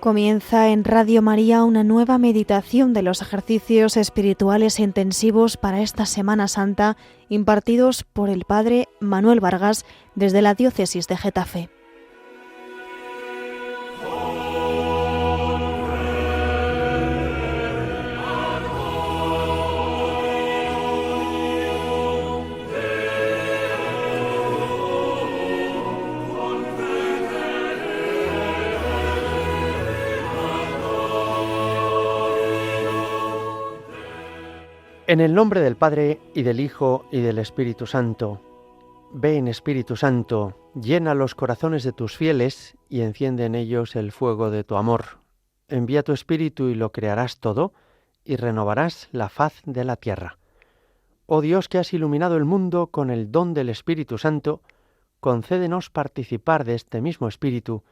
Comienza en Radio María una nueva meditación de los ejercicios espirituales intensivos para esta Semana Santa impartidos por el Padre Manuel Vargas desde la Diócesis de Getafe. En el nombre del Padre, y del Hijo, y del Espíritu Santo. Ven, Espíritu Santo, llena los corazones de tus fieles, y enciende en ellos el fuego de tu amor. Envía tu Espíritu y lo crearás todo, y renovarás la faz de la tierra. Oh Dios, que has iluminado el mundo con el don del Espíritu Santo, concédenos participar de este mismo Espíritu,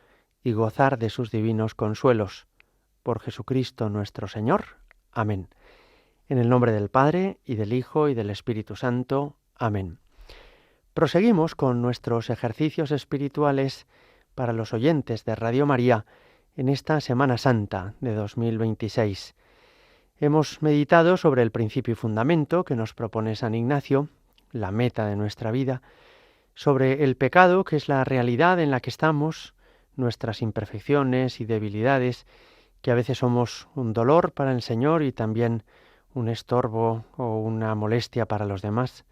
y gozar de sus divinos consuelos. Por Jesucristo nuestro Señor. Amén. En el nombre del Padre, y del Hijo, y del Espíritu Santo. Amén. Proseguimos con nuestros ejercicios espirituales para los oyentes de Radio María en esta Semana Santa de 2026. Hemos meditado sobre el principio y fundamento que nos propone San Ignacio, la meta de nuestra vida, sobre el pecado, que es la realidad en la que estamos, nuestras imperfecciones y debilidades, que a veces somos un dolor para el Señor y también un estorbo o una molestia para los demás.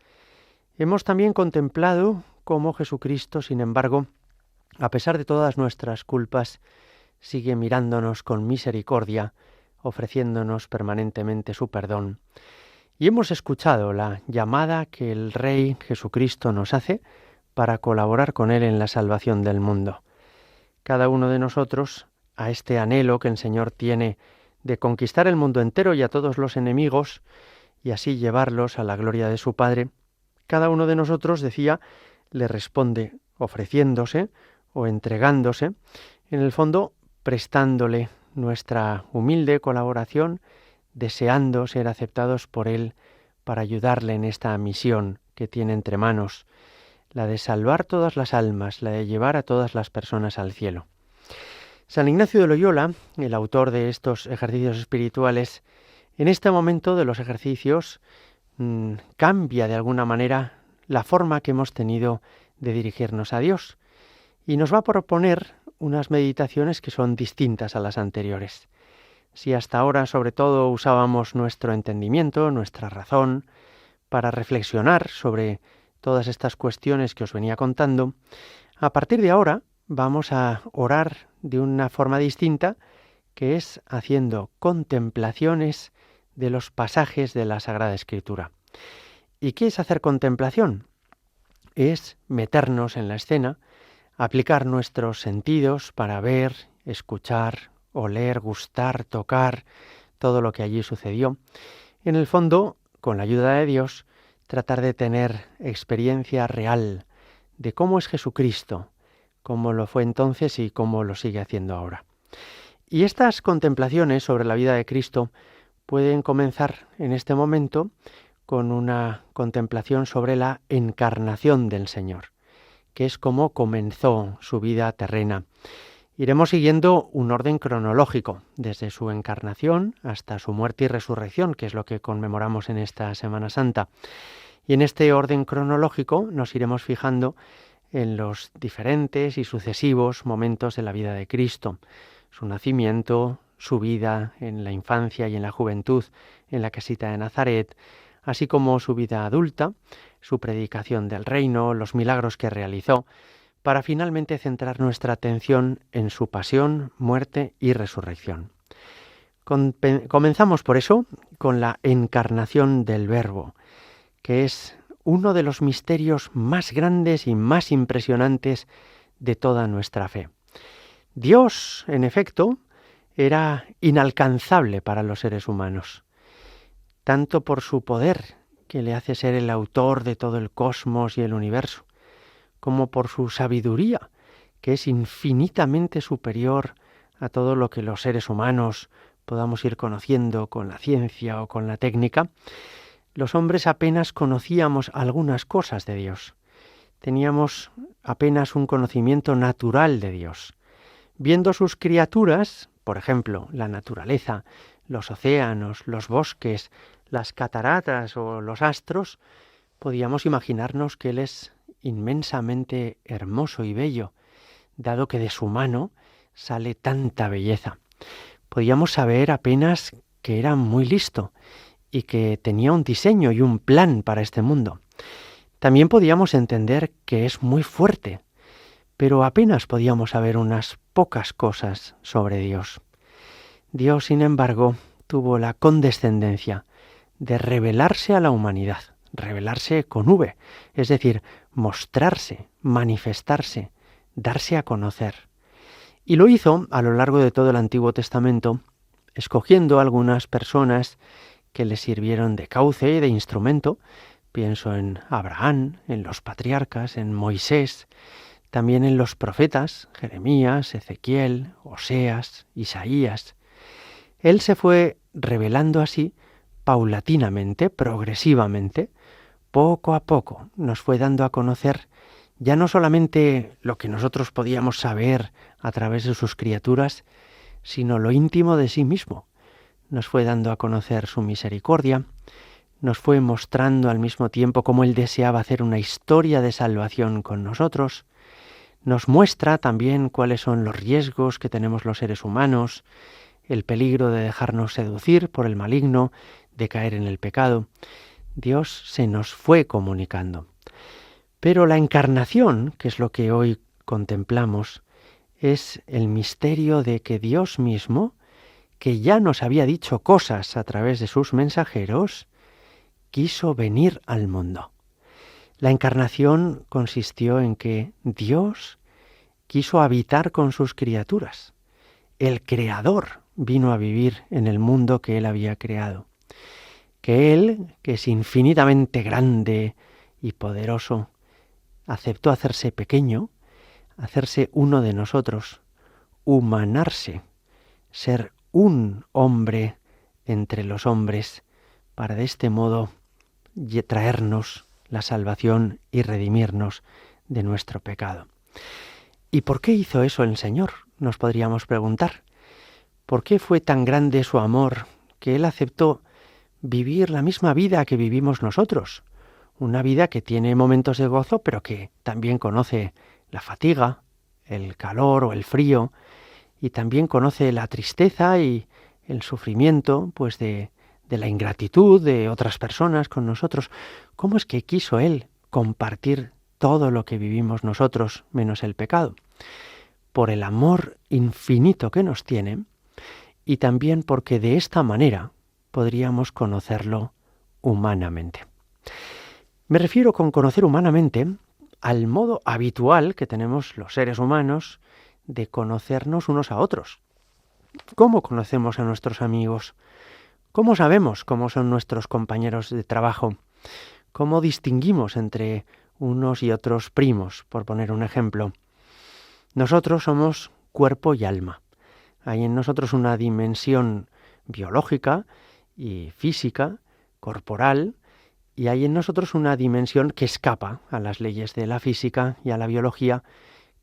Hemos también contemplado cómo Jesucristo, sin embargo, a pesar de todas nuestras culpas, sigue mirándonos con misericordia, ofreciéndonos permanentemente su perdón. Y hemos escuchado la llamada que el Rey Jesucristo nos hace para colaborar con Él en la salvación del mundo. Cada uno de nosotros, a este anhelo que el Señor tiene de conquistar el mundo entero y a todos los enemigos, y así llevarlos a la gloria de su Padre, cada uno de nosotros, decía, le responde ofreciéndose o entregándose, en el fondo prestándole nuestra humilde colaboración, deseando ser aceptados por Él para ayudarle en esta misión que tiene entre manos, la de salvar todas las almas, la de llevar a todas las personas al cielo. San Ignacio de Loyola, el autor de estos ejercicios espirituales, en este momento de los ejercicios cambia de alguna manera la forma que hemos tenido de dirigirnos a Dios y nos va a proponer unas meditaciones que son distintas a las anteriores. Si hasta ahora sobre todo usábamos nuestro entendimiento, nuestra razón, para reflexionar sobre todas estas cuestiones que os venía contando, a partir de ahora vamos a orar de una forma distinta, que es haciendo contemplaciones de los pasajes de la Sagrada Escritura. ¿Y qué es hacer contemplación? Es meternos en la escena, aplicar nuestros sentidos para ver, escuchar, oler, gustar, tocar, todo lo que allí sucedió. En el fondo, con la ayuda de Dios, tratar de tener experiencia real de cómo es Jesucristo, cómo lo fue entonces y cómo lo sigue haciendo ahora. Y estas contemplaciones sobre la vida de Cristo pueden comenzar en este momento con una contemplación sobre la encarnación del Señor, que es cómo comenzó su vida terrena. Iremos siguiendo un orden cronológico, desde su encarnación hasta su muerte y resurrección, que es lo que conmemoramos en esta Semana Santa. Y en este orden cronológico nos iremos fijando en los diferentes y sucesivos momentos de la vida de Cristo, su nacimiento, su vida en la infancia y en la juventud en la casita de Nazaret, así como su vida adulta, su predicación del reino, los milagros que realizó, para finalmente centrar nuestra atención en su pasión, muerte y resurrección. Comenzamos por eso con la encarnación del Verbo, que es uno de los misterios más grandes y más impresionantes de toda nuestra fe. Dios, en efecto, era inalcanzable para los seres humanos, tanto por su poder, que le hace ser el autor de todo el cosmos y el universo, como por su sabiduría, que es infinitamente superior a todo lo que los seres humanos podamos ir conociendo con la ciencia o con la técnica. Los hombres apenas conocíamos algunas cosas de Dios. Teníamos apenas un conocimiento natural de Dios. Viendo sus criaturas, por ejemplo, la naturaleza, los océanos, los bosques, las cataratas o los astros, podíamos imaginarnos que Él es inmensamente hermoso y bello, dado que de su mano sale tanta belleza. Podíamos saber apenas que era muy listo y que tenía un diseño y un plan para este mundo. También podíamos entender que es muy fuerte, pero apenas podíamos saber unas pocas cosas sobre Dios. Dios, sin embargo, tuvo la condescendencia de revelarse a la humanidad, revelarse con V, es decir, mostrarse, manifestarse, darse a conocer. Y lo hizo a lo largo de todo el Antiguo Testamento, escogiendo algunas personas que le sirvieron de cauce y de instrumento. Pienso en Abraham, en los patriarcas, en Moisés, también en los profetas, Jeremías, Ezequiel, Oseas, Isaías. Él se fue revelando así, paulatinamente, progresivamente, poco a poco, nos fue dando a conocer ya no solamente lo que nosotros podíamos saber a través de sus criaturas, sino lo íntimo de sí mismo. Nos fue dando a conocer su misericordia, nos fue mostrando al mismo tiempo cómo Él deseaba hacer una historia de salvación con nosotros, nos muestra también cuáles son los riesgos que tenemos los seres humanos, el peligro de dejarnos seducir por el maligno, de caer en el pecado. Dios se nos fue comunicando. Pero la encarnación, que es lo que hoy contemplamos, es el misterio de que Dios mismo, que ya nos había dicho cosas a través de sus mensajeros, quiso venir al mundo. La encarnación consistió en que Dios quiso habitar con sus criaturas. El Creador vino a vivir en el mundo que Él había creado. Que Él, que es infinitamente grande y poderoso, aceptó hacerse pequeño, hacerse uno de nosotros, humanarse, ser un hombre entre los hombres, para de este modo traernos la salvación y redimirnos de nuestro pecado. ¿Y por qué hizo eso el Señor? Nos podríamos preguntar. ¿Por qué fue tan grande su amor que Él aceptó vivir la misma vida que vivimos nosotros? Una vida que tiene momentos de gozo, pero que también conoce la fatiga, el calor o el frío, y también conoce la tristeza y el sufrimiento, pues de la ingratitud de otras personas con nosotros. ¿Cómo es que quiso Él compartir todo lo que vivimos nosotros, menos el pecado? Por el amor infinito que nos tiene, y también porque de esta manera podríamos conocerlo humanamente. Me refiero con conocer humanamente al modo habitual que tenemos los seres humanos de conocernos unos a otros. ¿Cómo conocemos a nuestros amigos? ¿Cómo sabemos cómo son nuestros compañeros de trabajo? ¿Cómo distinguimos entre unos y otros primos, por poner un ejemplo? Nosotros somos cuerpo y alma. Hay en nosotros una dimensión biológica y física, corporal, y hay en nosotros una dimensión que escapa a las leyes de la física y a la biología,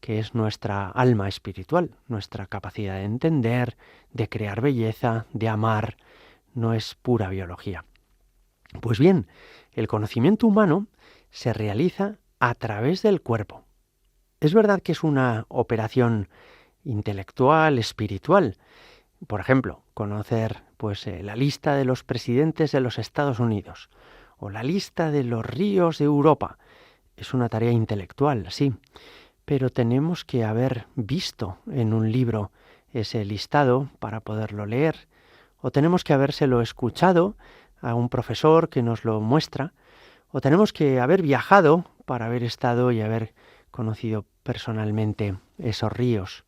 que es nuestra alma espiritual, nuestra capacidad de entender, de crear belleza, de amar. No es pura biología. Pues bien, el conocimiento humano se realiza a través del cuerpo. Es verdad que es una operación intelectual, espiritual. Por ejemplo, conocer la lista de los presidentes de los Estados Unidos o la lista de los ríos de Europa. Es una tarea intelectual, sí, pero tenemos que haber visto en un libro ese listado para poderlo leer, o tenemos que habérselo escuchado a un profesor que nos lo muestra, o tenemos que haber viajado para haber estado y haber conocido personalmente esos ríos.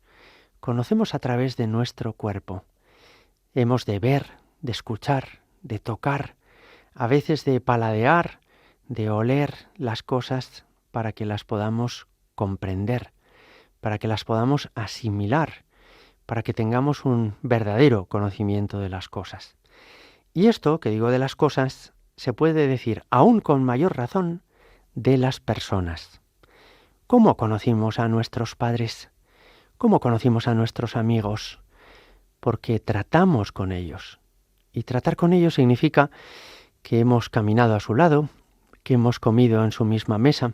Conocemos a través de nuestro cuerpo. Hemos de ver, de escuchar, de tocar, a veces de paladear, de oler las cosas para que las podamos comprender, para que las podamos asimilar, para que tengamos un verdadero conocimiento de las cosas. Y esto, que digo de las cosas, se puede decir, aún con mayor razón, de las personas. ¿Cómo conocimos a nuestros padres? ¿Cómo conocimos a nuestros amigos? porque tratamos con ellos. Y tratar con ellos significa que hemos caminado a su lado, que hemos comido en su misma mesa,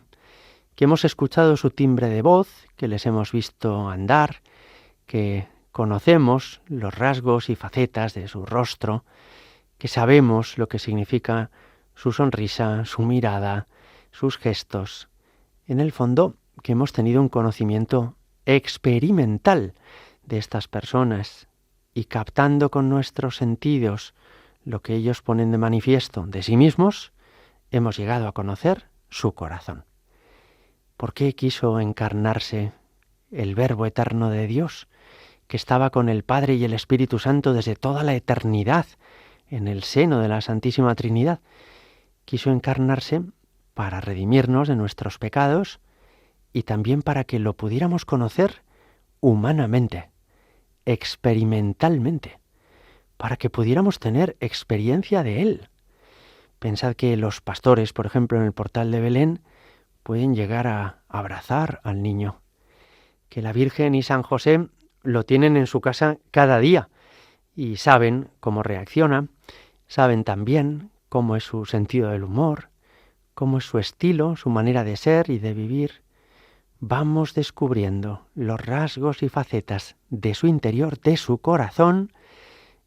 que hemos escuchado su timbre de voz, que les hemos visto andar, que conocemos los rasgos y facetas de su rostro, que sabemos lo que significa su sonrisa, su mirada, sus gestos. En el fondo, que hemos tenido un conocimiento experimental de estas personas y captando con nuestros sentidos lo que ellos ponen de manifiesto de sí mismos, hemos llegado a conocer su corazón. ¿Por qué quiso encarnarse el Verbo eterno de Dios, que estaba con el Padre y el Espíritu Santo desde toda la eternidad en el seno de la Santísima Trinidad? Quiso encarnarse para redimirnos de nuestros pecados y también para que lo pudiéramos conocer humanamente, experimentalmente, para que pudiéramos tener experiencia de Él. Pensad que los pastores, por ejemplo, en el portal de Belén, pueden llegar a abrazar al niño, que la Virgen y San José lo tienen en su casa cada día y saben cómo reacciona, saben también cómo es su sentido del humor, cómo es su estilo, su manera de ser y de vivir. Vamos descubriendo los rasgos y facetas de su interior, de su corazón,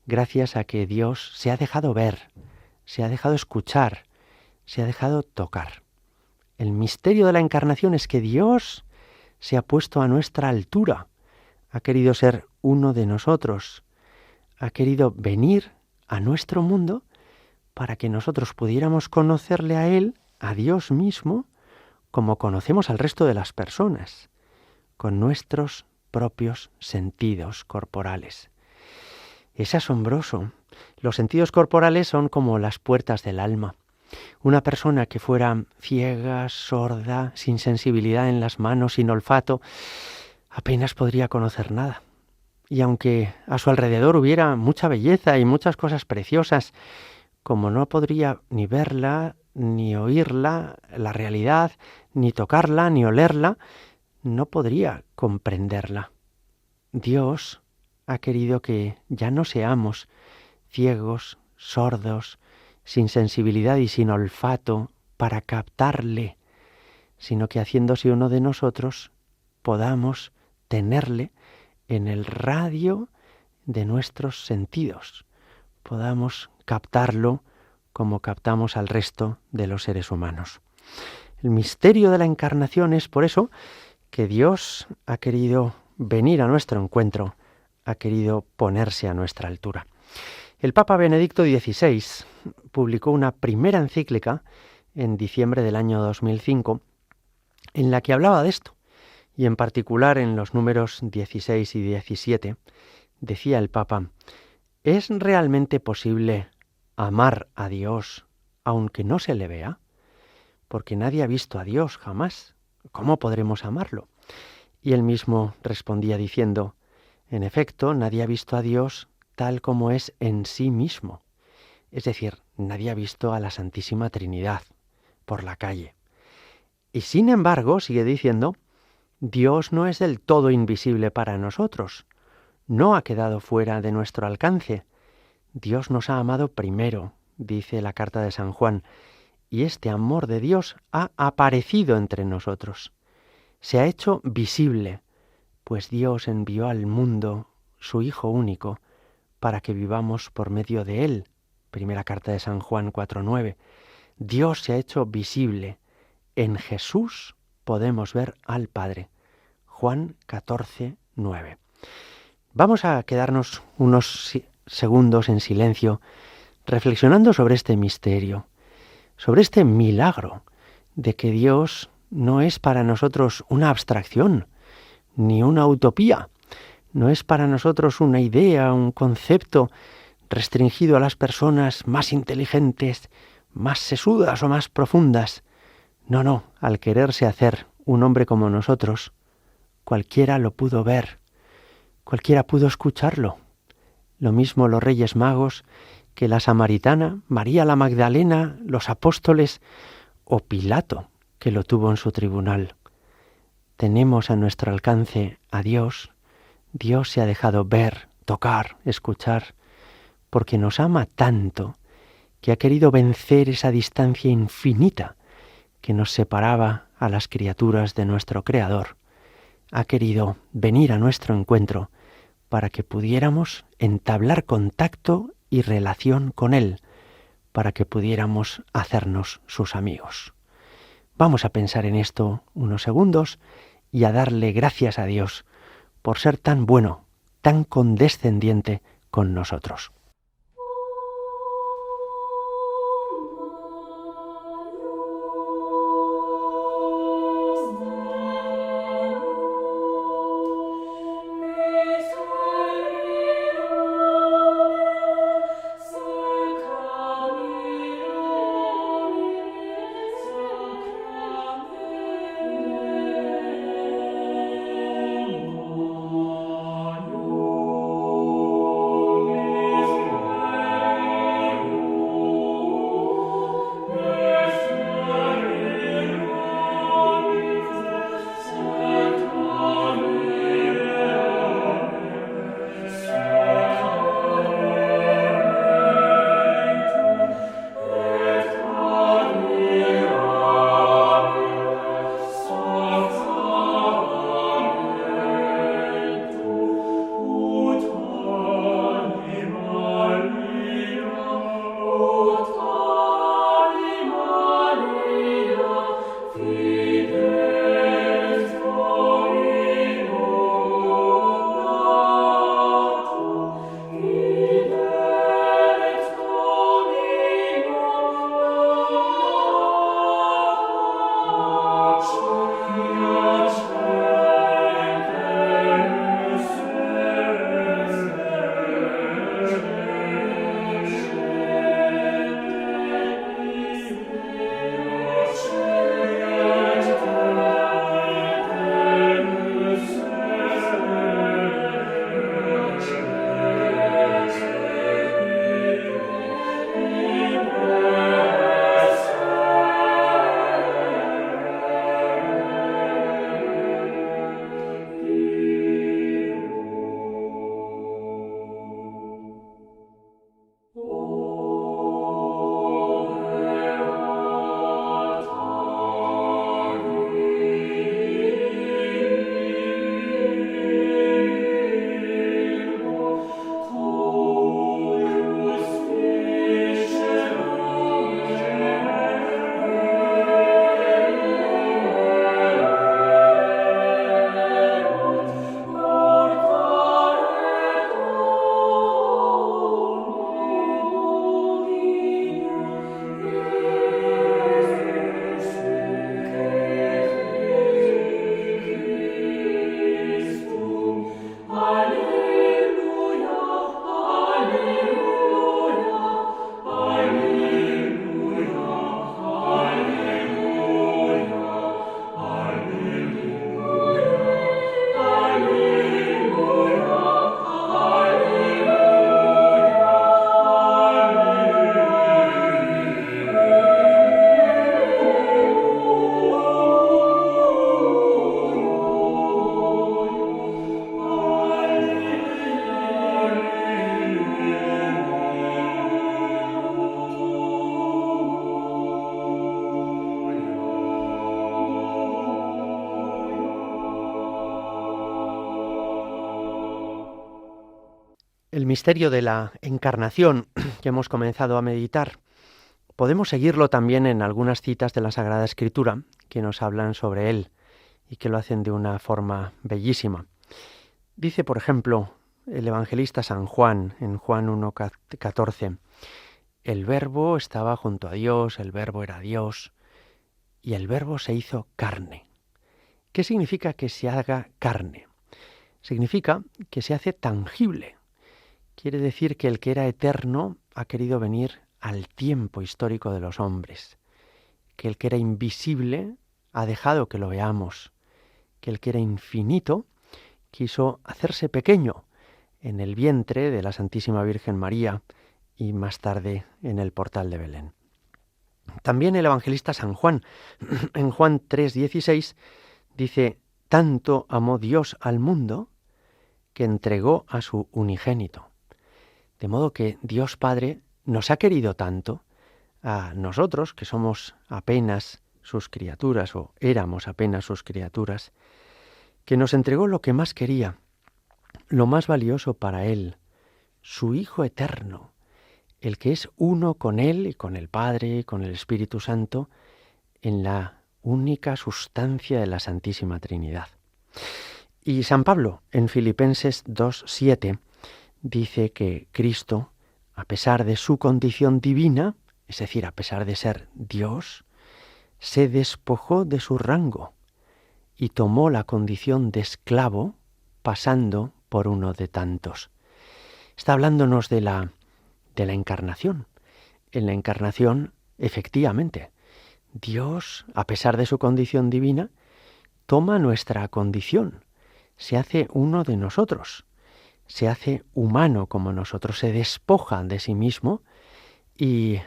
gracias a que Dios se ha dejado ver, se ha dejado escuchar, se ha dejado tocar. El misterio de la encarnación es que Dios se ha puesto a nuestra altura, ha querido ser uno de nosotros, ha querido venir a nuestro mundo para que nosotros pudiéramos conocerle a Él, a Dios mismo, como conocemos al resto de las personas, con nuestros propios sentidos corporales. Es asombroso. Los sentidos corporales son como las puertas del alma. Una persona que fuera ciega, sorda, sin sensibilidad en las manos, sin olfato, apenas podría conocer nada. Y aunque a su alrededor hubiera mucha belleza y muchas cosas preciosas, como no podría ni verla, ni oírla, la realidad, ni tocarla, ni olerla, no podría comprenderla. Dios ha querido que ya no seamos ciegos, sordos, sin sensibilidad y sin olfato para captarle, sino que haciéndose uno de nosotros podamos tenerle en el radio de nuestros sentidos, podamos captarlo como captamos al resto de los seres humanos. El misterio de la encarnación es por eso que Dios ha querido venir a nuestro encuentro, ha querido ponerse a nuestra altura. El Papa Benedicto XVI publicó una primera encíclica en diciembre del año 2005 en la que hablaba de esto, y en particular en los números 16 y 17 decía el Papa: ¿es realmente posible amar a Dios aunque no se le vea? Porque nadie ha visto a Dios jamás. ¿Cómo podremos amarlo? Y él mismo respondía diciendo: en efecto, nadie ha visto a Dios tal como es en sí mismo. Es decir, nadie ha visto a la Santísima Trinidad por la calle. Y sin embargo, sigue diciendo, Dios no es del todo invisible para nosotros. No ha quedado fuera de nuestro alcance. Dios nos ha amado primero, dice la carta de San Juan, y este amor de Dios ha aparecido entre nosotros. Se ha hecho visible, pues Dios envió al mundo su Hijo único para que vivamos por medio de Él. Primera carta de San Juan 4:9. Dios se ha hecho visible. En Jesús podemos ver al Padre. Juan 14:9. Vamos a quedarnos unos segundos en silencio reflexionando sobre este misterio, sobre este milagro de que Dios no es para nosotros una abstracción, ni una utopía, no es para nosotros una idea, un concepto restringido a las personas más inteligentes, más sesudas o más profundas. No, al quererse hacer un hombre como nosotros, cualquiera lo pudo ver, cualquiera pudo escucharlo. Lo mismo los Reyes Magos que la Samaritana, María la Magdalena, los apóstoles o Pilato, que lo tuvo en su tribunal. Tenemos a nuestro alcance a Dios. Dios se ha dejado ver tocar, escuchar, porque nos ama tanto que ha querido vencer esa distancia infinita que nos separaba a las criaturas de nuestro Creador. Ha querido venir a nuestro encuentro para que pudiéramos entablar contacto y relación con Él, para que pudiéramos hacernos sus amigos. Vamos a pensar en esto unos segundos y a darle gracias a Dios por ser tan bueno, tan condescendiente con nosotros. El misterio de la encarnación que hemos comenzado a meditar, podemos seguirlo también en algunas citas de la Sagrada Escritura que nos hablan sobre él y que lo hacen de una forma bellísima. Dice, por ejemplo, el evangelista San Juan, en Juan 1:14, el Verbo estaba junto a Dios, el Verbo era Dios, y el Verbo se hizo carne. ¿Qué significa que se haga carne? Significa que se hace tangible. Quiere decir que el que era eterno ha querido venir al tiempo histórico de los hombres, que el que era invisible ha dejado que lo veamos, que el que era infinito quiso hacerse pequeño en el vientre de la Santísima Virgen María y más tarde en el portal de Belén. También el evangelista San Juan, en Juan 3:16, dice: tanto amó Dios al mundo que entregó a su unigénito. De modo que Dios Padre nos ha querido tanto a nosotros, que somos apenas sus criaturas, o éramos apenas sus criaturas, que nos entregó lo que más quería, lo más valioso para Él, su Hijo eterno, el que es uno con Él y con el Padre y con el Espíritu Santo en la única sustancia de la Santísima Trinidad. Y San Pablo, en Filipenses 2:7, dice que Cristo, a pesar de su condición divina, es decir, a pesar de ser Dios, se despojó de su rango y tomó la condición de esclavo, pasando por uno de tantos. Está hablándonos de la encarnación. En la encarnación, efectivamente, Dios, a pesar de su condición divina, toma nuestra condición, se hace uno de nosotros, se hace humano como nosotros, se despoja de sí mismo y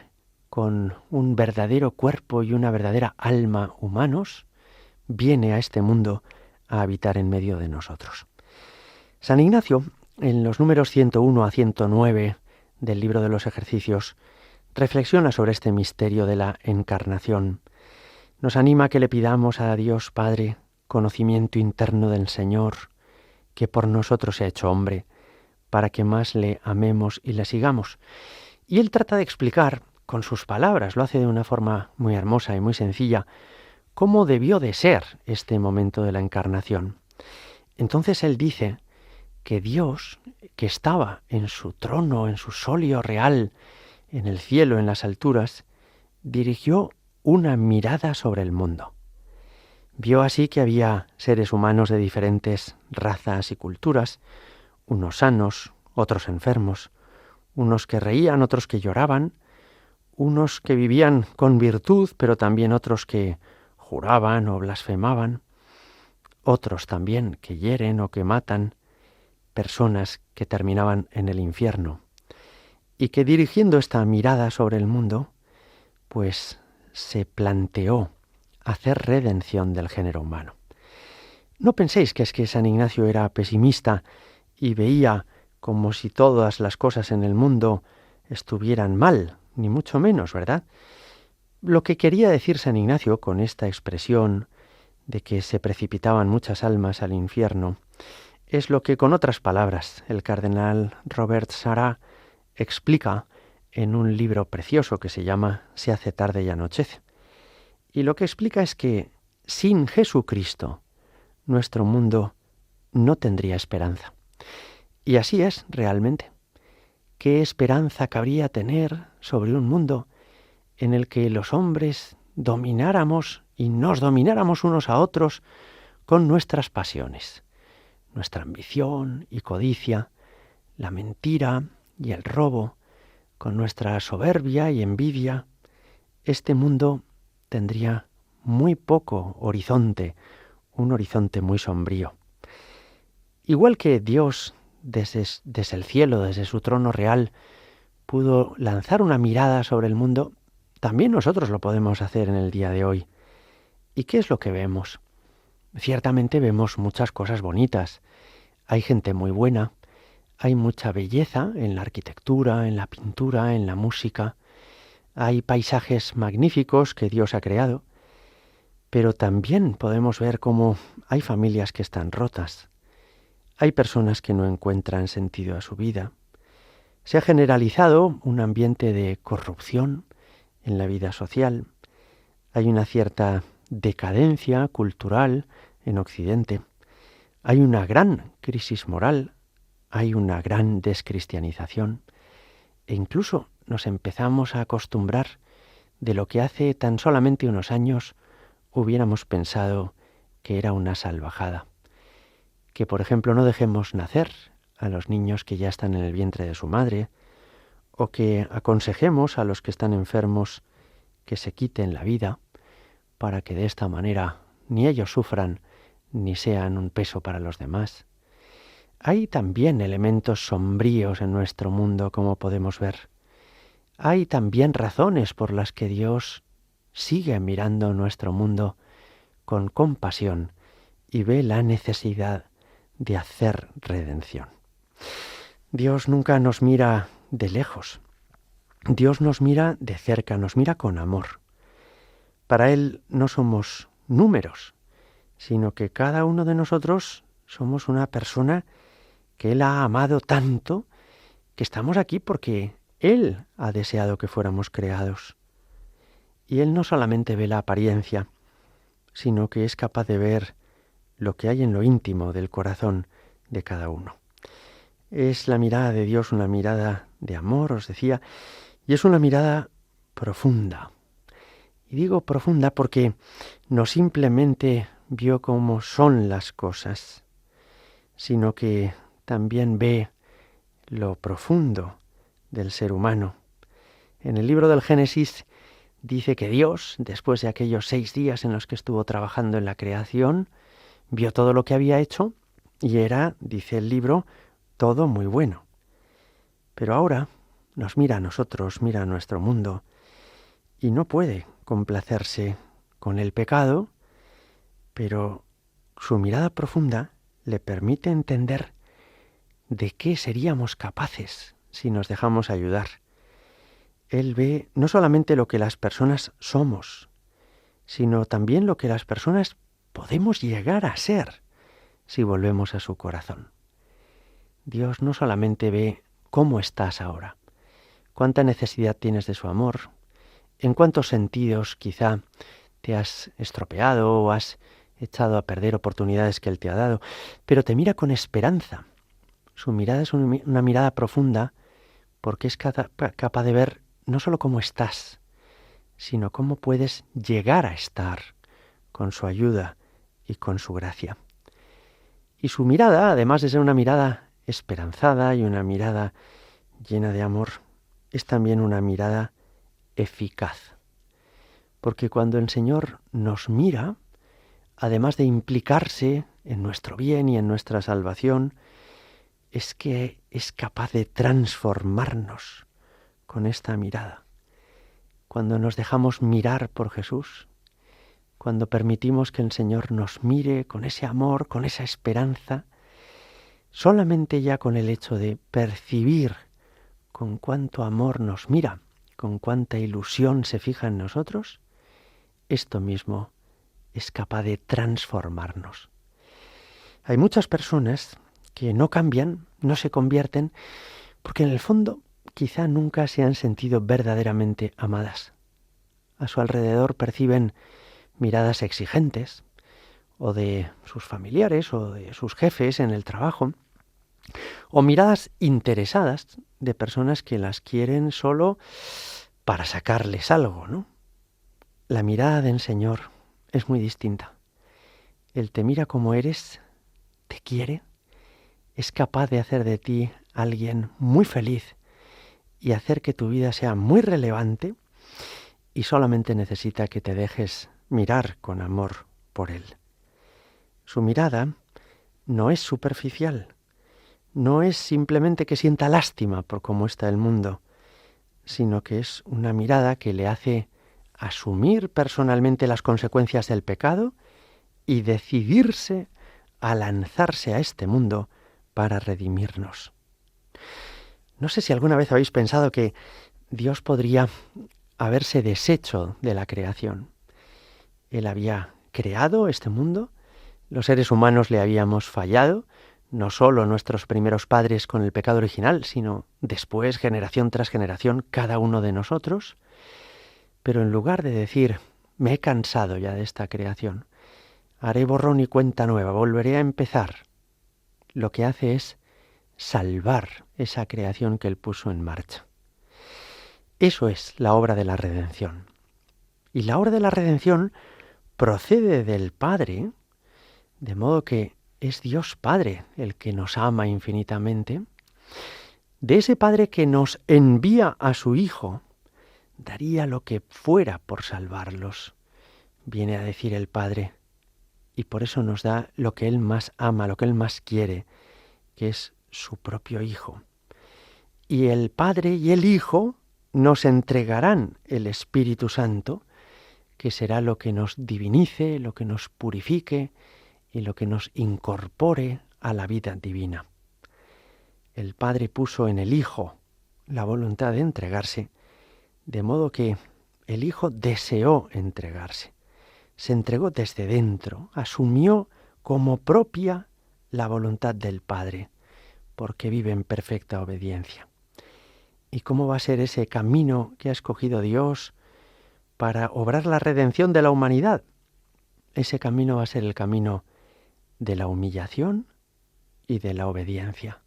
con un verdadero cuerpo y una verdadera alma humanos, viene a este mundo a habitar en medio de nosotros. San Ignacio, en los números 101 a 109 del libro de los ejercicios, reflexiona sobre este misterio de la encarnación. Nos anima a que le pidamos a Dios Padre conocimiento interno del Señor, que por nosotros se ha hecho hombre, para que más le amemos y le sigamos. Y él trata de explicar con sus palabras, lo hace de una forma muy hermosa y muy sencilla, cómo debió de ser este momento de la encarnación. Entonces él dice que Dios, que estaba en su trono, en su solio real, en el cielo, en las alturas, dirigió una mirada sobre el mundo. Vio así que había seres humanos de diferentes razas y culturas, unos sanos, otros enfermos, unos que reían, otros que lloraban, unos que vivían con virtud, pero también otros que juraban o blasfemaban, otros también que hieren o que matan, personas que terminaban en el infierno, y que dirigiendo esta mirada sobre el mundo, pues se planteó hacer redención del género humano. No penséis que es que San Ignacio era pesimista y veía como si todas las cosas en el mundo estuvieran mal, ni mucho menos, ¿verdad? Lo que quería decir San Ignacio con esta expresión de que se precipitaban muchas almas al infierno es lo que con otras palabras el cardenal Robert Sarah explica en un libro precioso que se llama Se hace tarde y anochece. Y lo que explica es que sin Jesucristo nuestro mundo no tendría esperanza. Y así es realmente. ¿Qué esperanza cabría tener sobre un mundo en el que los hombres domináramos y nos domináramos unos a otros con nuestras pasiones, nuestra ambición y codicia, la mentira y el robo, con nuestra soberbia y envidia? Este mundo tendría muy poco horizonte, un horizonte muy sombrío. Igual que Dios desde el cielo, desde su trono real, pudo lanzar una mirada sobre el mundo, también nosotros lo podemos hacer en el día de hoy. ¿Y qué es lo que vemos? Ciertamente vemos muchas cosas bonitas. Hay gente muy buena, hay mucha belleza en la arquitectura, en la pintura, en la música. Hay paisajes magníficos que Dios ha creado, pero también podemos ver cómo hay familias que están rotas. Hay personas que no encuentran sentido a su vida. Se ha generalizado un ambiente de corrupción en la vida social. Hay una cierta decadencia cultural en Occidente. Hay una gran crisis moral. Hay una gran descristianización. E incluso nos empezamos a acostumbrar de lo que hace tan solamente unos años hubiéramos pensado que era una salvajada. Que, por ejemplo, no dejemos nacer a los niños que ya están en el vientre de su madre, o que aconsejemos a los que están enfermos que se quiten la vida, para que de esta manera ni ellos sufran ni sean un peso para los demás. Hay también elementos sombríos en nuestro mundo, como podemos ver. Hay también razones por las que Dios sigue mirando nuestro mundo con compasión y ve la necesidad de hacer redención. Dios nunca nos mira de lejos. Dios nos mira de cerca, nos mira con amor. Para Él no somos números, sino que cada uno de nosotros somos una persona que Él ha amado tanto que estamos aquí porque Él ha deseado que fuéramos creados. Y Él no solamente ve la apariencia, sino que es capaz de ver lo que hay en lo íntimo del corazón de cada uno. Es la mirada de Dios, una mirada de amor, os decía, y es una mirada profunda. Y digo profunda porque no simplemente vio cómo son las cosas, sino que también ve lo profundo del ser humano. En el libro del Génesis dice que Dios, después de aquellos 6 días en los que estuvo trabajando en la creación, vio todo lo que había hecho y era, dice el libro, todo muy bueno. Pero ahora nos mira a nosotros, mira a nuestro mundo, y no puede complacerse con el pecado, pero su mirada profunda le permite entender de qué seríamos capaces si nos dejamos ayudar. Él ve no solamente lo que las personas somos, sino también lo que las personas podemos llegar a ser si volvemos a su corazón. Dios no solamente ve cómo estás ahora, cuánta necesidad tienes de su amor, en cuántos sentidos quizá te has estropeado o has echado a perder oportunidades que Él te ha dado, pero te mira con esperanza. Su mirada es una mirada profunda porque es capaz de ver no solo cómo estás, sino cómo puedes llegar a estar con su ayuda y con su gracia. Y su mirada, además de ser una mirada esperanzada y una mirada llena de amor, es también una mirada eficaz. Porque cuando el Señor nos mira, además de implicarse en nuestro bien y en nuestra salvación, es que es capaz de transformarnos con esta mirada. Cuando nos dejamos mirar por Jesús, cuando permitimos que el Señor nos mire con ese amor, con esa esperanza, solamente ya con el hecho de percibir con cuánto amor nos mira, con cuánta ilusión se fija en nosotros, esto mismo es capaz de transformarnos. Hay muchas personas que no cambian, no se convierten, porque en el fondo quizá nunca se han sentido verdaderamente amadas. A su alrededor perciben miradas exigentes, o de sus familiares, o de sus jefes en el trabajo, o miradas interesadas de personas que las quieren solo para sacarles algo, ¿no? La mirada del Señor es muy distinta. Él te mira como eres, te quiere, es capaz de hacer de ti alguien muy feliz y hacer que tu vida sea muy relevante, y solamente necesita que te dejes mirar con amor por Él. Su mirada no es superficial, no es simplemente que sienta lástima por cómo está el mundo, sino que es una mirada que le hace asumir personalmente las consecuencias del pecado y decidirse a lanzarse a este mundo para redimirnos. No sé si alguna vez habéis pensado que Dios podría haberse deshecho de la creación. Él había creado este mundo, los seres humanos le habíamos fallado, no solo nuestros primeros padres con el pecado original, sino después, generación tras generación, cada uno de nosotros. Pero en lugar de decir, me he cansado ya de esta creación, haré borrón y cuenta nueva, volveré a empezar, lo que hace es salvar esa creación que Él puso en marcha. Eso es la obra de la redención. Y la obra de la redención procede del Padre, de modo que es Dios Padre el que nos ama infinitamente, de ese Padre que nos envía a su Hijo, daría lo que fuera por salvarlos, viene a decir el Padre, y por eso nos da lo que Él más ama, lo que Él más quiere, que es su propio Hijo. Y el Padre y el Hijo nos entregarán el Espíritu Santo, que será lo que nos divinice, lo que nos purifique y lo que nos incorpore a la vida divina. El Padre puso en el Hijo la voluntad de entregarse, de modo que el Hijo deseó entregarse. Se entregó desde dentro, asumió como propia la voluntad del Padre, porque vive en perfecta obediencia. ¿Y cómo va a ser ese camino que ha escogido Dios para obrar la redención de la humanidad? Ese camino va a ser el camino de la humillación y de la obediencia.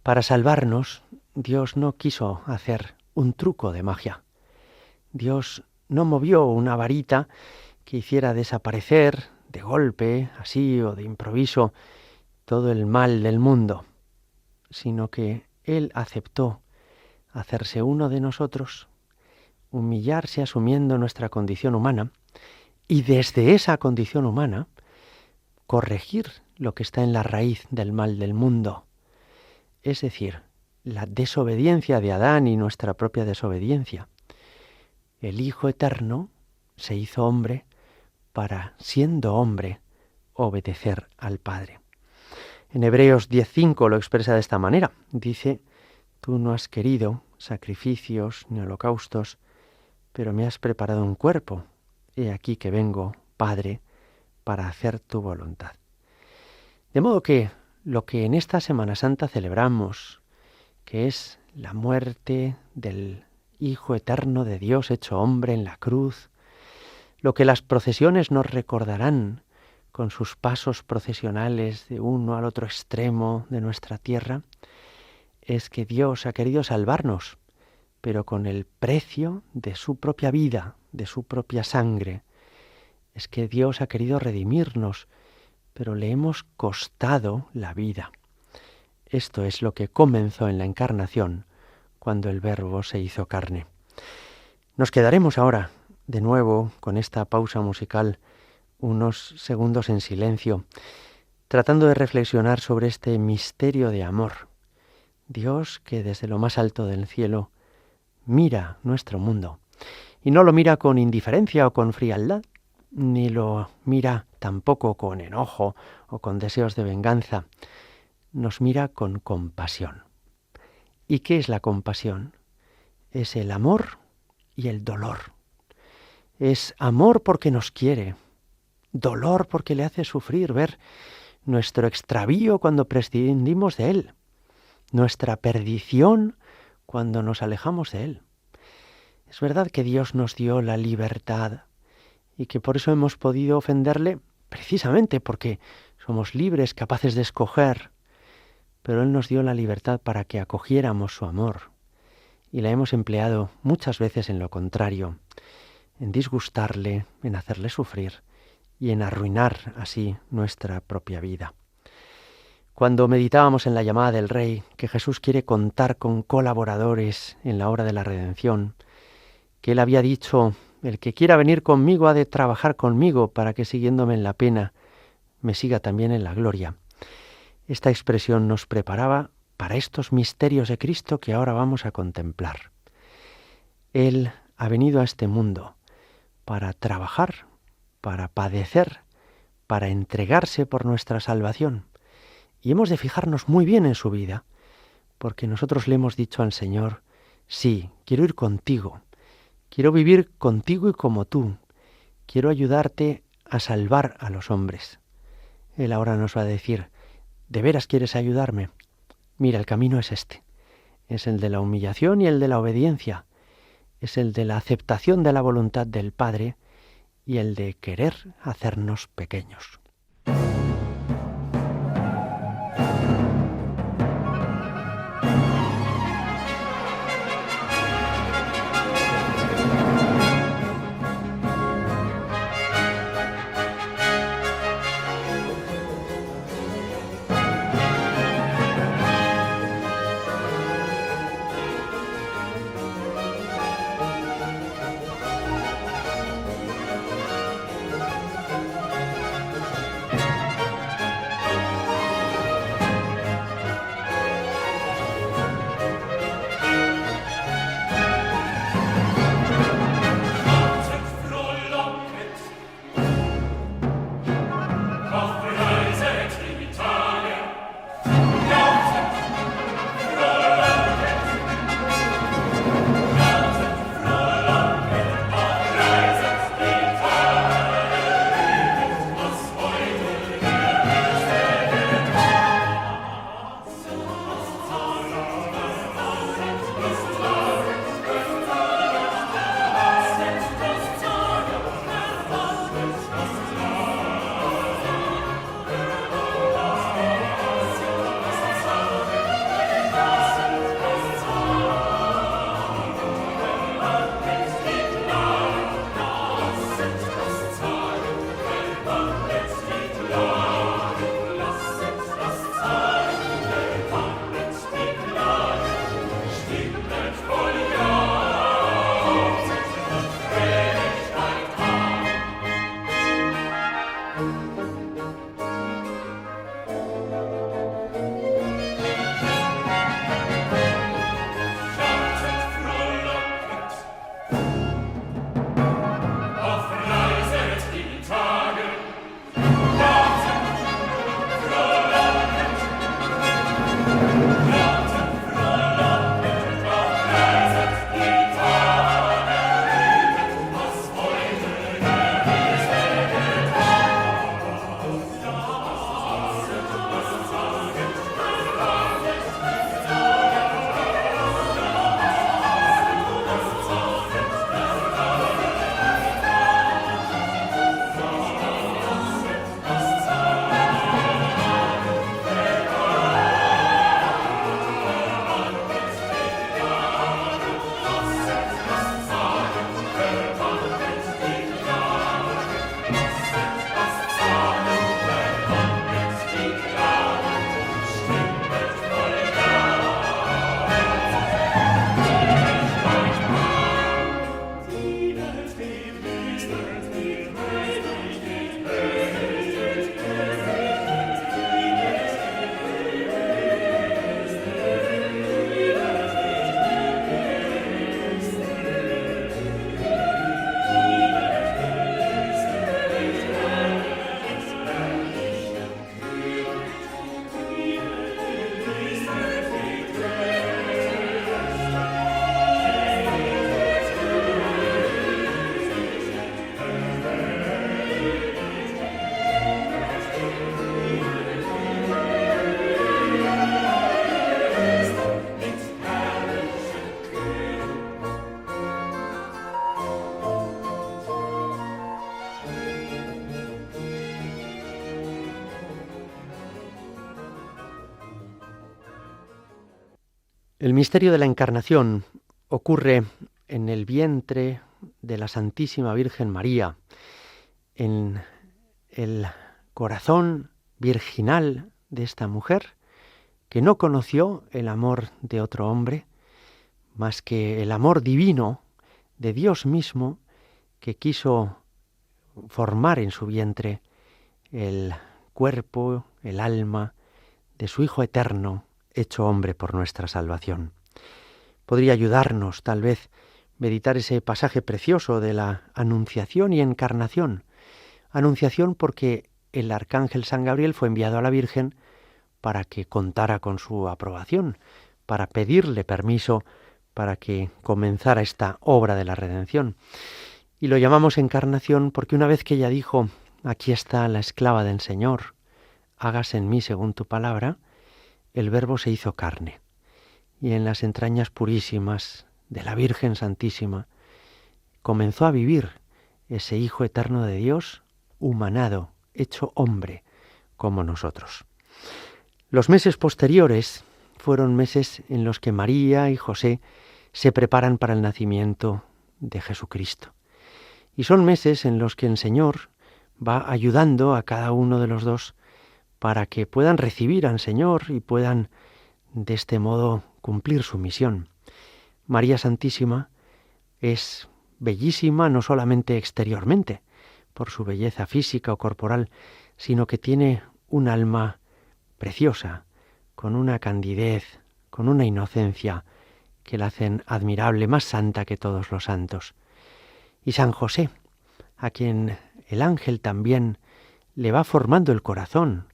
Para salvarnos, Dios no quiso hacer un truco de magia. Dios no movió una varita que hiciera desaparecer de golpe, así o de improviso, todo el mal del mundo, sino que Él aceptó hacerse uno de nosotros, humillarse asumiendo nuestra condición humana y desde esa condición humana corregir lo que está en la raíz del mal del mundo, es decir, la desobediencia de Adán y nuestra propia desobediencia. El Hijo Eterno se hizo hombre para, siendo hombre, obedecer al Padre. En Hebreos 10:5 lo expresa de esta manera. Dice, tú no has querido sacrificios ni holocaustos, pero me has preparado un cuerpo. He aquí que vengo, Padre, para hacer tu voluntad. De modo que lo que en esta Semana Santa celebramos, que es la muerte del Hijo Eterno de Dios hecho hombre en la cruz, lo que las procesiones nos recordarán con sus pasos procesionales de uno al otro extremo de nuestra tierra, es que Dios ha querido salvarnos, pero con el precio de su propia vida, de su propia sangre. Es que Dios ha querido redimirnos, pero le hemos costado la vida. Esto es lo que comenzó en la encarnación, cuando el Verbo se hizo carne. Nos quedaremos ahora, de nuevo, con esta pausa musical, unos segundos en silencio, tratando de reflexionar sobre este misterio de amor. Dios que desde lo más alto del cielo mira nuestro mundo, y no lo mira con indiferencia o con frialdad, ni lo mira tampoco con enojo o con deseos de venganza, nos mira con compasión. ¿Y qué es la compasión? Es el amor y el dolor. Es amor porque nos quiere, dolor porque le hace sufrir ver nuestro extravío cuando prescindimos de Él, nuestra perdición cuando nos alejamos de Él. Es verdad que Dios nos dio la libertad y que por eso hemos podido ofenderle precisamente porque somos libres, capaces de escoger, pero Él nos dio la libertad para que acogiéramos su amor y la hemos empleado muchas veces en lo contrario, en disgustarle, en hacerle sufrir y en arruinar así nuestra propia vida. Cuando meditábamos en la llamada del Rey, que Jesús quiere contar con colaboradores en la obra de la redención, que Él había dicho, el que quiera venir conmigo ha de trabajar conmigo para que siguiéndome en la pena me siga también en la gloria. Esta expresión nos preparaba para estos misterios de Cristo que ahora vamos a contemplar. Él ha venido a este mundo para trabajar, para padecer, para entregarse por nuestra salvación. Y hemos de fijarnos muy bien en su vida, porque nosotros le hemos dicho al Señor, sí, quiero ir contigo, quiero vivir contigo y como tú, quiero ayudarte a salvar a los hombres. Él ahora nos va a decir, ¿de veras quieres ayudarme? Mira, el camino es este, es el de la humillación y el de la obediencia, es el de la aceptación de la voluntad del Padre y el de querer hacernos pequeños. El misterio de la Encarnación ocurre en el vientre de la Santísima Virgen María, en el corazón virginal de esta mujer que no conoció el amor de otro hombre, más que el amor divino de Dios mismo, que quiso formar en su vientre el cuerpo, el alma de su Hijo eterno, hecho hombre por nuestra salvación. Podría ayudarnos, tal vez, meditar ese pasaje precioso de la Anunciación y Encarnación. Anunciación porque el arcángel San Gabriel fue enviado a la Virgen para que contara con su aprobación, para pedirle permiso para que comenzara esta obra de la redención. Y lo llamamos encarnación porque una vez que ella dijo, aquí está la esclava del Señor, hágase en mí según tu palabra, el Verbo se hizo carne. Y en las entrañas purísimas de la Virgen Santísima comenzó a vivir ese Hijo eterno de Dios, humanado, hecho hombre, como nosotros. Los meses posteriores fueron meses en los que María y José se preparan para el nacimiento de Jesucristo. Y son meses en los que el Señor va ayudando a cada uno de los dos para que puedan recibir al Señor y puedan de este modo cumplir su misión. María Santísima es bellísima no solamente exteriormente, por su belleza física o corporal, sino que tiene un alma preciosa, con una candidez, con una inocencia que la hacen admirable, más santa que todos los santos. Y San José, a quien el ángel también le va formando el corazón,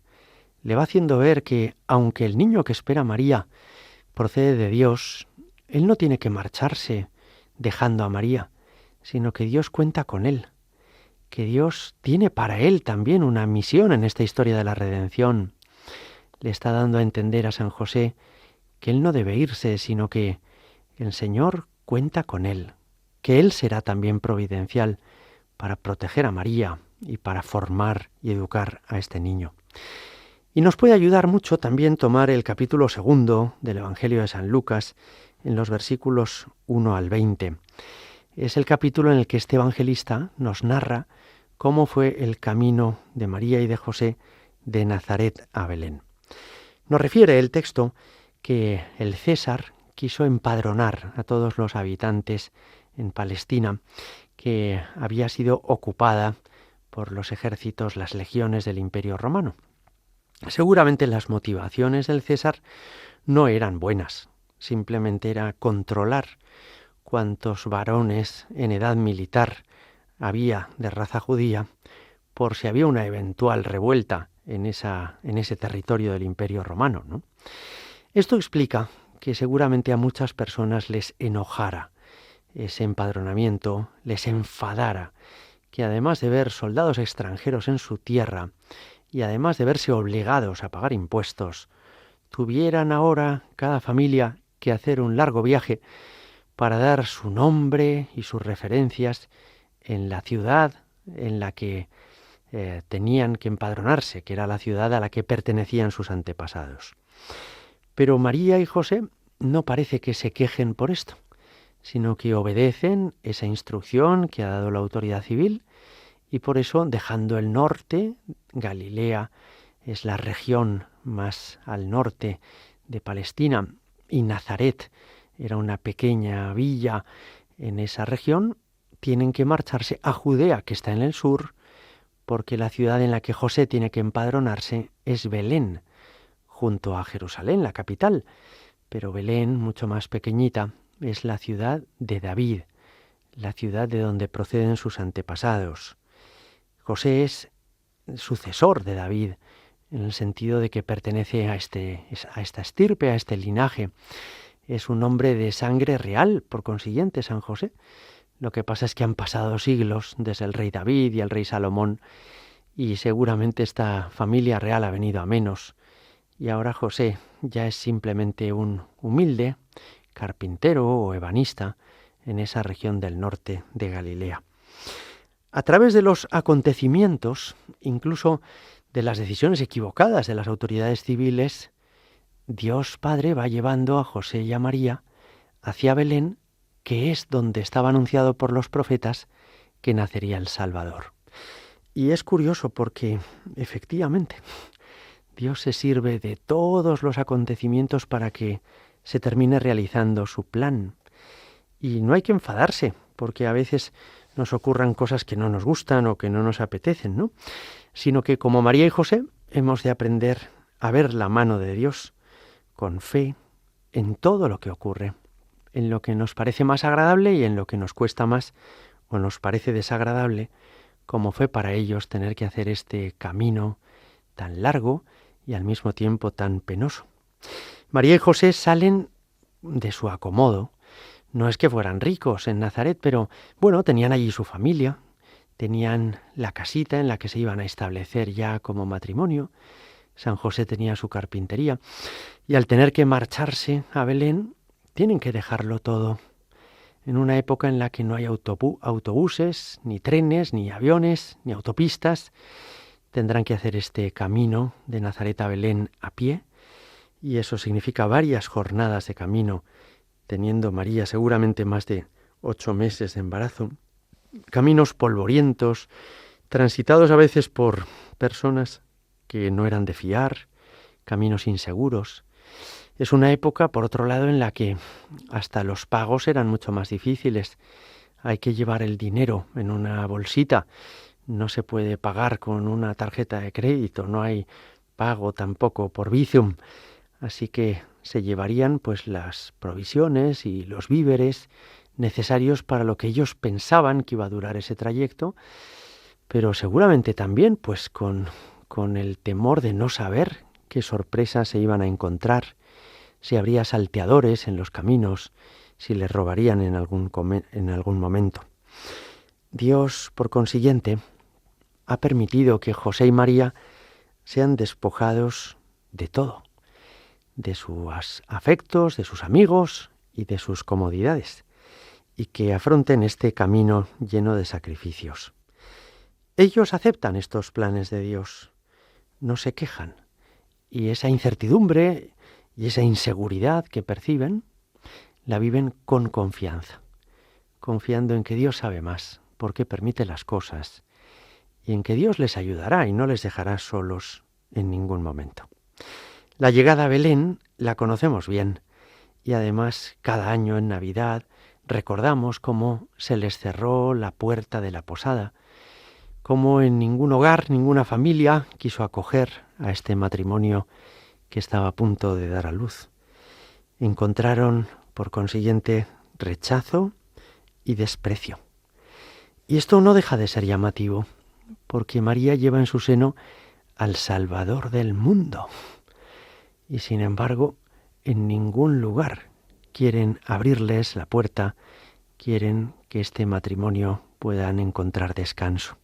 le va haciendo ver que, aunque el niño que espera María procede de Dios, él no tiene que marcharse dejando a María, sino que Dios cuenta con él, que Dios tiene para él también una misión en esta historia de la redención. Le está dando a entender a San José que él no debe irse, sino que el Señor cuenta con él, que él será también providencial para proteger a María y para formar y educar a este niño. Y nos puede ayudar mucho también tomar el capítulo 2 del Evangelio de San Lucas, en los versículos 1 al 20. Es el capítulo en el que este evangelista nos narra cómo fue el camino de María y de José de Nazaret a Belén. Nos refiere el texto que el César quiso empadronar a todos los habitantes en Palestina, que había sido ocupada por los ejércitos, las legiones del Imperio Romano. Seguramente las motivaciones del César no eran buenas, simplemente era controlar cuántos varones en edad militar había de raza judía, por si había una eventual revuelta en ese territorio del Imperio Romano, ¿no? Esto explica que seguramente a muchas personas les enojara ese empadronamiento, les enfadara, que además de ver soldados extranjeros en su tierra y además de verse obligados a pagar impuestos, tuvieran ahora cada familia que hacer un largo viaje para dar su nombre y sus referencias en la ciudad en la que tenían que empadronarse, que era la ciudad a la que pertenecían sus antepasados. Pero María y José no parece que se quejen por esto, sino que obedecen esa instrucción que ha dado la autoridad civil y por eso, dejando el norte, Galilea es la región más al norte de Palestina y Nazaret era una pequeña villa en esa región, tienen que marcharse a Judea, que está en el sur, porque la ciudad en la que José tiene que empadronarse es Belén, junto a Jerusalén, la capital. Pero Belén, mucho más pequeñita, es la ciudad de David, la ciudad de donde proceden sus antepasados. José es sucesor de David, en el sentido de que pertenece a esta estirpe, a este linaje. Es un hombre de sangre real, por consiguiente, San José. Lo que pasa es que han pasado siglos desde el rey David y el rey Salomón, y seguramente esta familia real ha venido a menos. Y ahora José ya es simplemente un humilde carpintero o ebanista en esa región del norte de Galilea. A través de los acontecimientos, incluso de las decisiones equivocadas de las autoridades civiles, Dios Padre va llevando a José y a María hacia Belén, que es donde estaba anunciado por los profetas que nacería el Salvador. Y es curioso porque, efectivamente, Dios se sirve de todos los acontecimientos para que se termine realizando su plan. Y no hay que enfadarse, porque a veces nos ocurran cosas que no nos gustan o que no nos apetecen, ¿no? Sino que, como María y José, hemos de aprender a ver la mano de Dios con fe en todo lo que ocurre, en lo que nos parece más agradable y en lo que nos cuesta más o nos parece desagradable, como fue para ellos tener que hacer este camino tan largo y al mismo tiempo tan penoso. María y José salen de su acomodo. No es que fueran ricos en Nazaret, pero bueno, tenían allí su familia, tenían la casita en la que se iban a establecer ya como matrimonio. San José tenía su carpintería y al tener que marcharse a Belén, tienen que dejarlo todo. En una época en la que no hay autobuses, ni trenes, ni aviones, ni autopistas, tendrán que hacer este camino de Nazaret a Belén a pie, y eso significa varias jornadas de camino, teniendo María seguramente más de 8 meses de embarazo. Caminos polvorientos, transitados a veces por personas que no eran de fiar, caminos inseguros. Es una época, por otro lado, en la que hasta los pagos eran mucho más difíciles. Hay que llevar el dinero en una bolsita. No se puede pagar con una tarjeta de crédito. No hay pago tampoco por Bizum. Así que se llevarían pues las provisiones y los víveres necesarios para lo que ellos pensaban que iba a durar ese trayecto, pero seguramente también pues con el temor de no saber qué sorpresas se iban a encontrar, si habría salteadores en los caminos, si les robarían en algún momento. Dios, por consiguiente, ha permitido que José y María sean despojados de todo, de sus afectos, de sus amigos y de sus comodidades, y que afronten este camino lleno de sacrificios. Ellos aceptan estos planes de Dios, no se quejan, y esa incertidumbre y esa inseguridad que perciben, la viven con confianza, confiando en que Dios sabe más, porque permite las cosas, y en que Dios les ayudará y no les dejará solos en ningún momento. La llegada a Belén la conocemos bien, y además cada año en Navidad recordamos cómo se les cerró la puerta de la posada, cómo en ningún hogar, ninguna familia quiso acoger a este matrimonio que estaba a punto de dar a luz. Encontraron, por consiguiente, rechazo y desprecio. Y esto no deja de ser llamativo, porque María lleva en su seno al Salvador del mundo. Y sin embargo, en ningún lugar quieren abrirles la puerta, quieren que este matrimonio puedan encontrar descanso.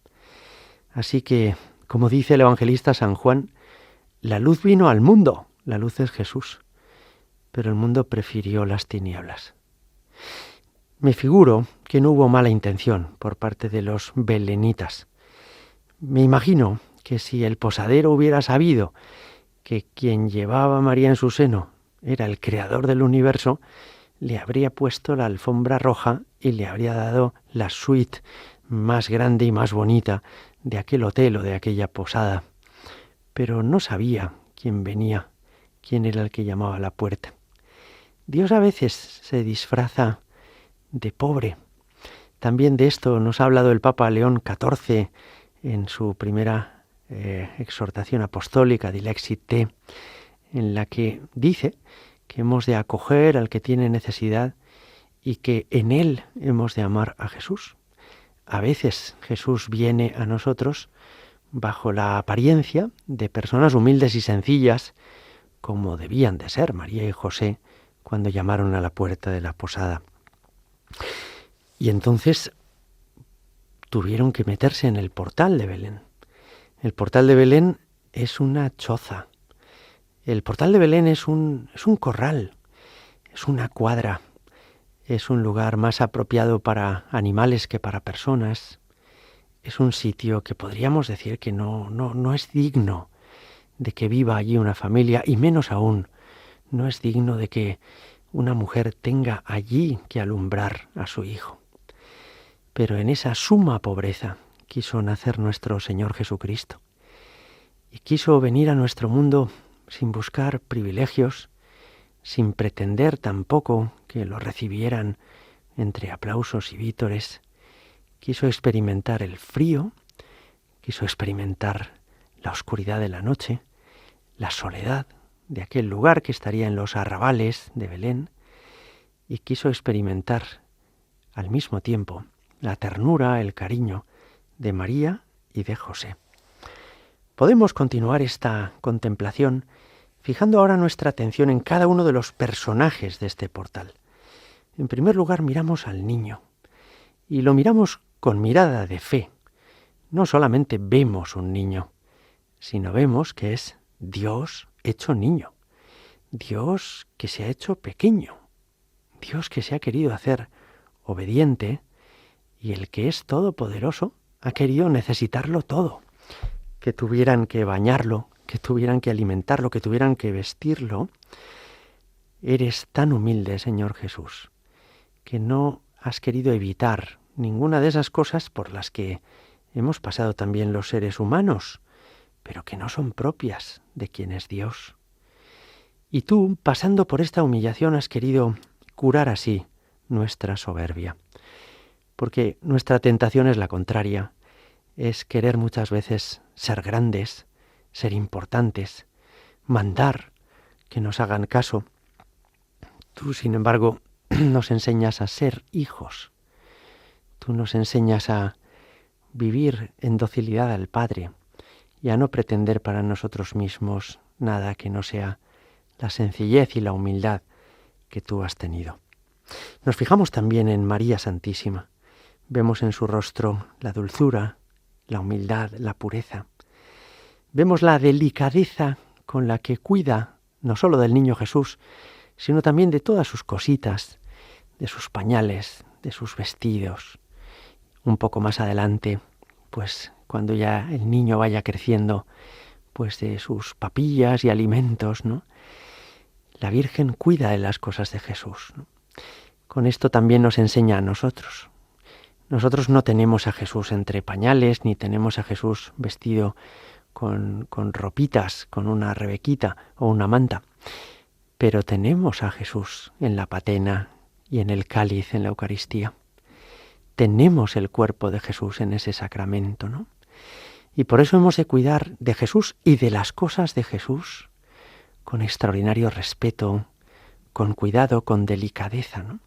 Así que, como dice el evangelista San Juan, la luz vino al mundo, la luz es Jesús, pero el mundo prefirió las tinieblas. Me figuro que no hubo mala intención por parte de los belenitas. Me imagino que si el posadero hubiera sabido que quien llevaba a María en su seno era el creador del universo, le habría puesto la alfombra roja y le habría dado la suite más grande y más bonita de aquel hotel o de aquella posada. Pero no sabía quién venía, quién era el que llamaba a la puerta. Dios a veces se disfraza de pobre. También de esto nos ha hablado el Papa León XIV en su primera exhortación apostólica, Dilexit Te, en la que dice que hemos de acoger al que tiene necesidad y que en él hemos de amar a Jesús. A veces Jesús viene a nosotros bajo la apariencia de personas humildes y sencillas, como debían de ser María y José cuando llamaron a la puerta de la posada. Y entonces tuvieron que meterse en el portal de Belén. El portal de Belén es una choza. El portal de Belén es un corral, es una cuadra, es un lugar más apropiado para animales que para personas. Es un sitio que podríamos decir que no es digno de que viva allí una familia, y menos aún no es digno de que una mujer tenga allí que alumbrar a su hijo. Pero en esa suma pobreza quiso nacer nuestro Señor Jesucristo y quiso venir a nuestro mundo sin buscar privilegios, sin pretender tampoco que lo recibieran entre aplausos y vítores. Quiso experimentar el frío, quiso experimentar la oscuridad de la noche, la soledad de aquel lugar que estaría en los arrabales de Belén, y quiso experimentar al mismo tiempo la ternura, el cariño de María y de José. Podemos continuar esta contemplación fijando ahora nuestra atención en cada uno de los personajes de este portal. En primer lugar, miramos al niño, y lo miramos con mirada de fe. No solamente vemos un niño, sino vemos que es Dios hecho niño, Dios que se ha hecho pequeño, Dios que se ha querido hacer obediente, y el que es todopoderoso ha querido necesitarlo todo, que tuvieran que bañarlo, que tuvieran que alimentarlo, que tuvieran que vestirlo. Eres tan humilde, Señor Jesús, que no has querido evitar ninguna de esas cosas por las que hemos pasado también los seres humanos, pero que no son propias de quien es Dios. Y tú, pasando por esta humillación, has querido curar así nuestra soberbia. Porque nuestra tentación es la contraria, es querer muchas veces ser grandes, ser importantes, mandar, que nos hagan caso. Tú, sin embargo, nos enseñas a ser hijos. Tú nos enseñas a vivir en docilidad al Padre y a no pretender para nosotros mismos nada que no sea la sencillez y la humildad que tú has tenido. Nos fijamos también en María Santísima. Vemos en su rostro la dulzura, la humildad, la pureza. Vemos la delicadeza con la que cuida no solo del niño Jesús, sino también de todas sus cositas, de sus pañales, de sus vestidos. Un poco más adelante, pues cuando ya el niño vaya creciendo, pues de sus papillas y alimentos, ¿no? La Virgen cuida de las cosas de Jesús, ¿no? Con esto también nos enseña a nosotros. Nosotros no tenemos a Jesús entre pañales, ni tenemos a Jesús vestido con ropitas, con una rebequita o una manta, pero tenemos a Jesús en la patena y en el cáliz en la Eucaristía. Tenemos el cuerpo de Jesús en ese sacramento, ¿no? Y por eso hemos de cuidar de Jesús y de las cosas de Jesús con extraordinario respeto, con cuidado, con delicadeza, ¿no?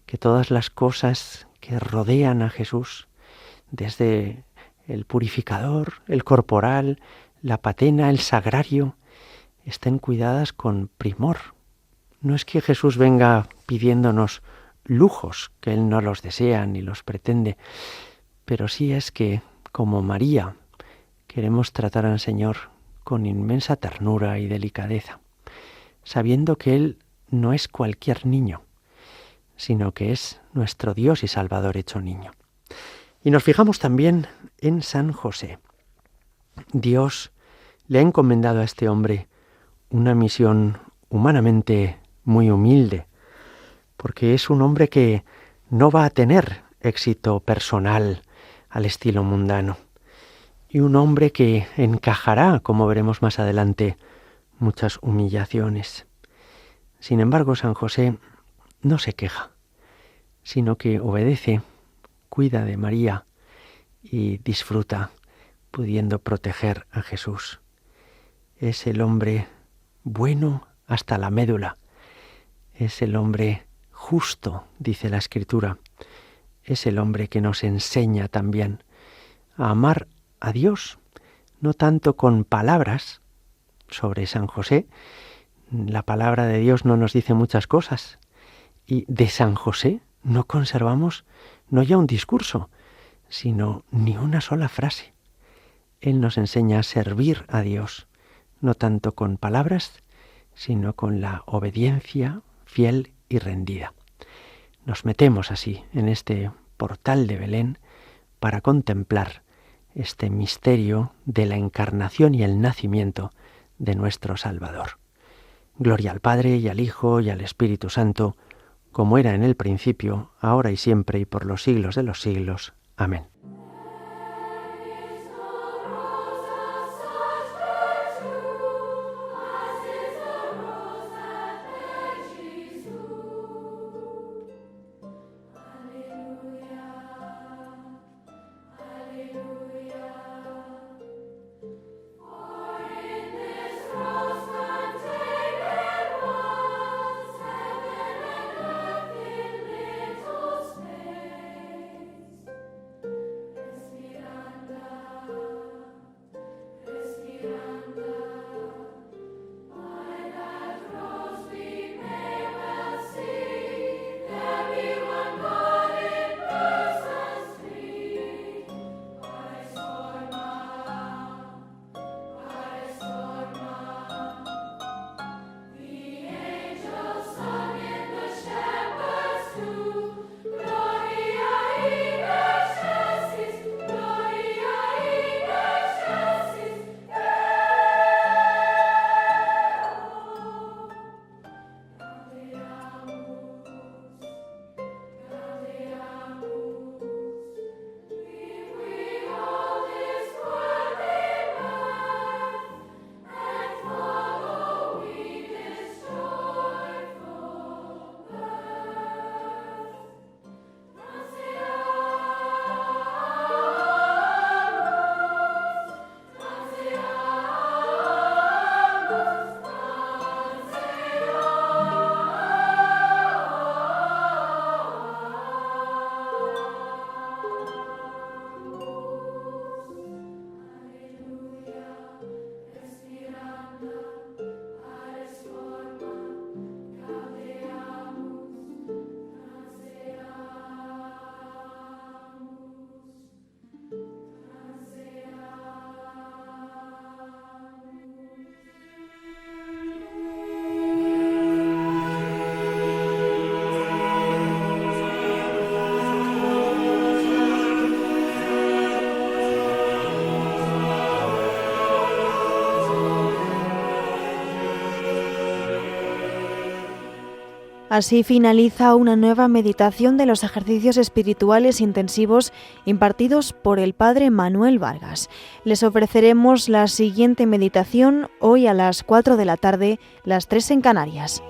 Que todas las cosas que rodean a Jesús, desde el purificador, el corporal, la patena, el sagrario, estén cuidadas con primor. No es que Jesús venga pidiéndonos lujos, que Él no los desea ni los pretende, pero sí es que, como María, queremos tratar al Señor con inmensa ternura y delicadeza, sabiendo que Él no es cualquier niño, sino que es nuestro Dios y Salvador hecho niño. Y nos fijamos también en San José. Dios le ha encomendado a este hombre una misión humanamente muy humilde, porque es un hombre que no va a tener éxito personal al estilo mundano, y un hombre que encajará, como veremos más adelante, muchas humillaciones. Sin embargo, San José no se queja, sino que obedece, cuida de María y disfruta pudiendo proteger a Jesús. Es el hombre bueno hasta la médula, es el hombre justo, dice la Escritura, es el hombre que nos enseña también a amar a Dios, no tanto con palabras. Sobre San José, la palabra de Dios no nos dice muchas cosas, y de San José no conservamos no ya un discurso, sino ni una sola frase. Él nos enseña a servir a Dios, no tanto con palabras, sino con la obediencia fiel y rendida. Nos metemos así en este portal de Belén para contemplar este misterio de la encarnación y el nacimiento de nuestro Salvador. Gloria al Padre, y al Hijo, y al Espíritu Santo, como era en el principio, ahora y siempre, y por los siglos de los siglos. Amén. Así finaliza una nueva meditación de los ejercicios espirituales intensivos impartidos por el Padre Manuel Vargas. Les ofreceremos la siguiente meditación hoy a las 4 de la tarde, las 3 en Canarias.